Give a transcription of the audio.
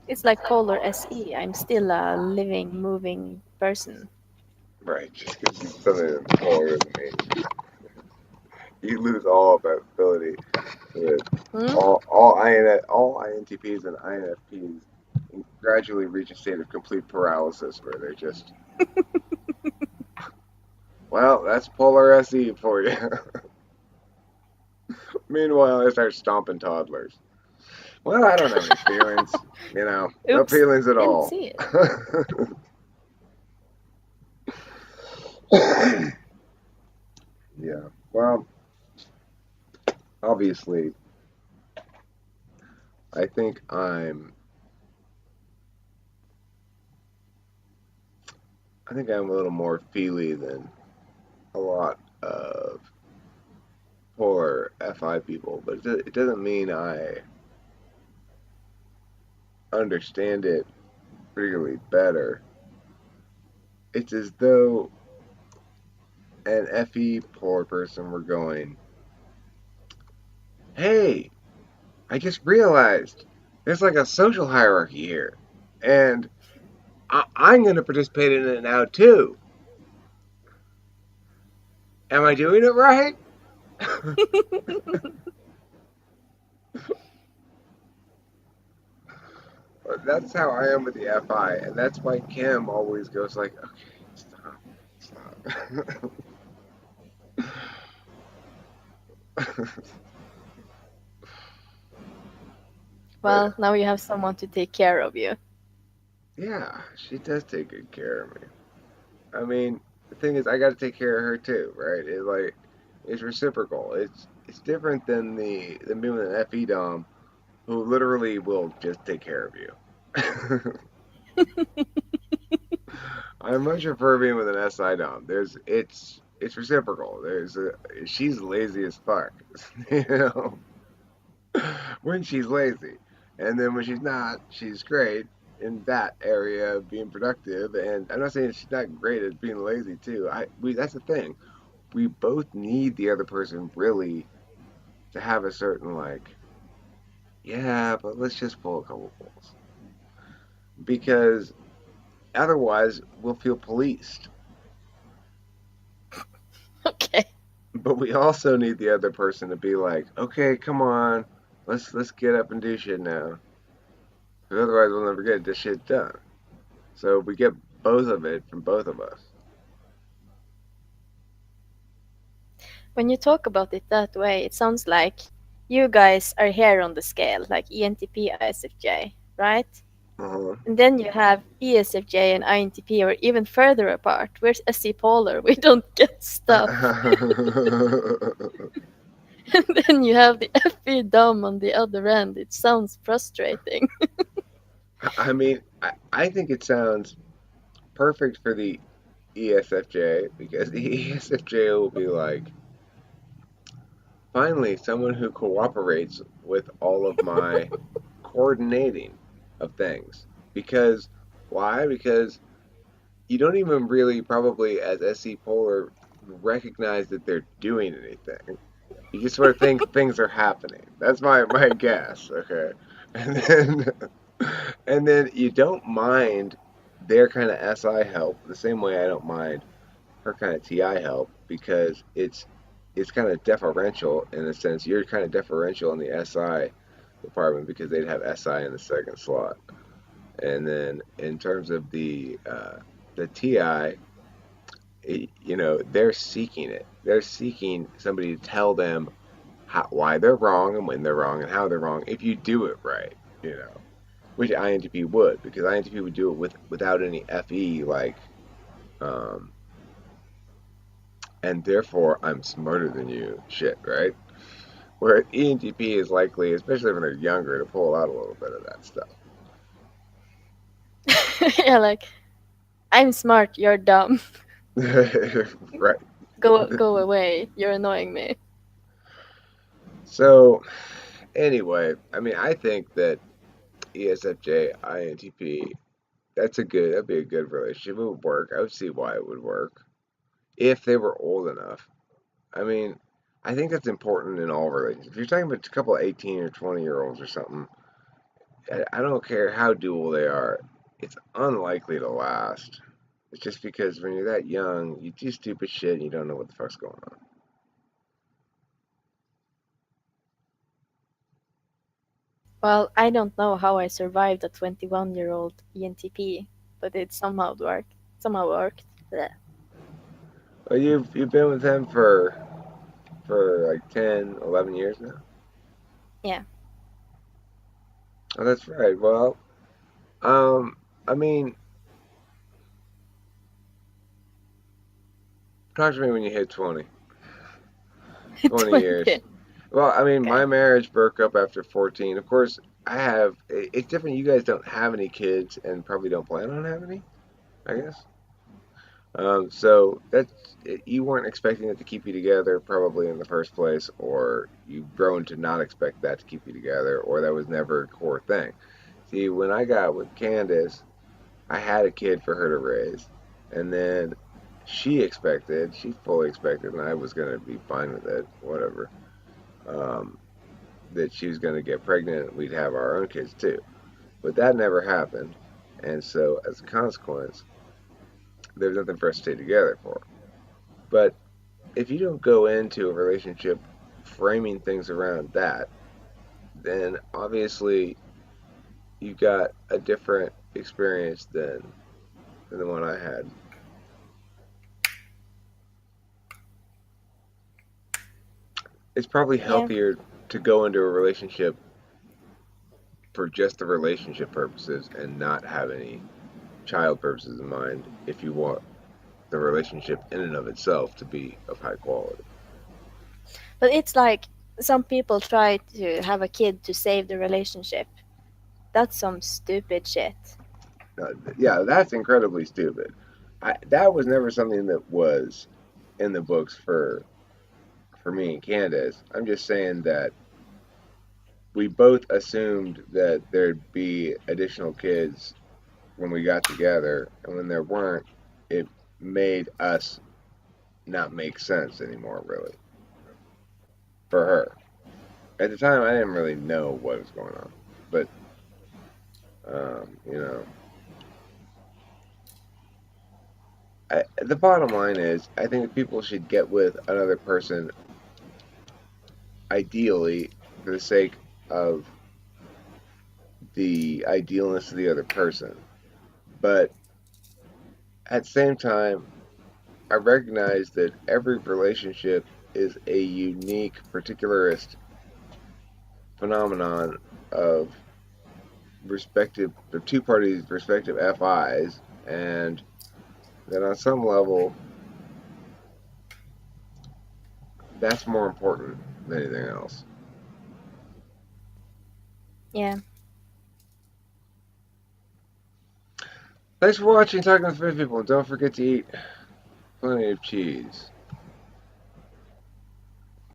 It's like polar SE. I'm still a living, moving person. Right, just because you something in the polar doesn't mean you lose all ability with Hmm? all INTPs and INFPs gradually reach a state of complete paralysis where they're just, well, that's polar SE for you. Meanwhile, I start stomping toddlers. Well, I don't have any feelings, no Oops, feelings at didn't all. see it. Yeah, well, obviously, I think I'm a little more feely than a lot of polar FI people, but it doesn't mean I understand it particularly better. It's as though an FE polar person were going, hey, I just realized there's like a social hierarchy here, and I'm going to participate in it now too. Am I doing it right? That's how I am with the FI, and that's why Kim always goes like, okay, stop, stop. But Well, now you have someone to take care of you. yeah, she does take good care of me. I mean, the thing is, I got to take care of her too, right? It's reciprocal. It's different than the me with an FE dom who literally will just take care of you. I much prefer being with an SI dom. It's reciprocal. She's lazy as fuck, you know, when she's lazy, and then when she's not, she's great in that area of being productive. And I'm not saying she's not great at being lazy too. We That's the thing. We both need the other person really to have a certain like, yeah, but let's just pull a couple pulls because otherwise we'll feel policed. Okay. But we also need the other person to be like, okay, come on, let's get up and do shit now, because otherwise we'll never get this shit done. So we get both of it from both of us. When you talk about it that way, it sounds like you guys are here on the scale, like ENTP, ISFJ, right? Uh-huh. And then you have ESFJ and INTP are even further apart. We're SC polar, we don't get stuff. And then you have the FE dumb on the other end. It sounds frustrating. I mean, I think it sounds perfect for the ESFJ because the ESFJ will be like, finally, someone who cooperates with all of my coordinating of things. Because, why? Because you don't even really, probably as SC Polar, recognize that they're doing anything. You just sort of think things are happening. That's my guess, okay? And then, and then you don't mind their kind of SI help the same way I don't mind her kind of TI help because it's kind of deferential in a sense. You're kind of deferential in the SI department because they'd have SI in the second slot, and then in terms of the TI, they're seeking it. They're seeking somebody to tell them why they're wrong and when they're wrong and how they're wrong if you do it right, which INTP would because INTP would do it without any FE um, and therefore I'm smarter than you shit, right? Where ENTP is likely, especially when they're younger, to pull out a little bit of that stuff. Yeah, like, I'm smart, you're dumb. Right. Go away. You're annoying me. So, anyway, I mean, I think that ESFJ, INTP, that'd be a good relationship. It would work. I would see why it would work if they were old enough. I mean, I think that's important in all relationships. If you're talking about a couple of 18 or 20-year-olds or something, I don't care how dual they are, it's unlikely to last. It's just because when you're that young, you do stupid shit and you don't know what the fuck's going on. Well, I don't know how I survived a 21-year-old ENTP, but it somehow worked. Somehow worked. Blech. Well, you've been with him for like 10, 11 years now. Yeah. Oh, that's right. Well, um, I mean, talk to me when you hit 20. 20 years. 20. Well, I mean, my Okay. marriage broke up after 14. Of course, it's different. You guys don't have any kids and probably don't plan on having any, I guess. So you weren't expecting it to keep you together probably in the first place, or you've grown to not expect that to keep you together, or that was never a core thing. See, when I got with Candace, I had a kid for her to raise, and then she fully expected, and I was gonna be fine with it, whatever. Um, that she was gonna get pregnant, and we'd have our own kids too. But that never happened, and so as a consequence, there was nothing for us to stay together for. But if you don't go into a relationship framing things around that, then obviously you got a different experience than the one I had. It's probably Yeah. healthier to go into a relationship for just the relationship purposes and not have any child purposes in mind if you want the relationship in and of itself to be of high quality. But it's like some people try to have a kid to save the relationship. That's some stupid shit. Yeah, that's incredibly stupid. That was never something that was in the books for me and Candace. I'm just saying that we both assumed that there'd be additional kids when we got together, and when there weren't, it made us not make sense anymore, really, for her. At the time, I didn't really know what was going on, but you know, the bottom line is, I think that people should get with another person, ideally, for the sake of the idealness of the other person. But at the same time, I recognize that every relationship is a unique, particularist phenomenon of the two parties' respective FIs, and that on some level, that's more important than anything else. Yeah. Thanks for watching Talking with Fish People. Don't forget to eat plenty of cheese.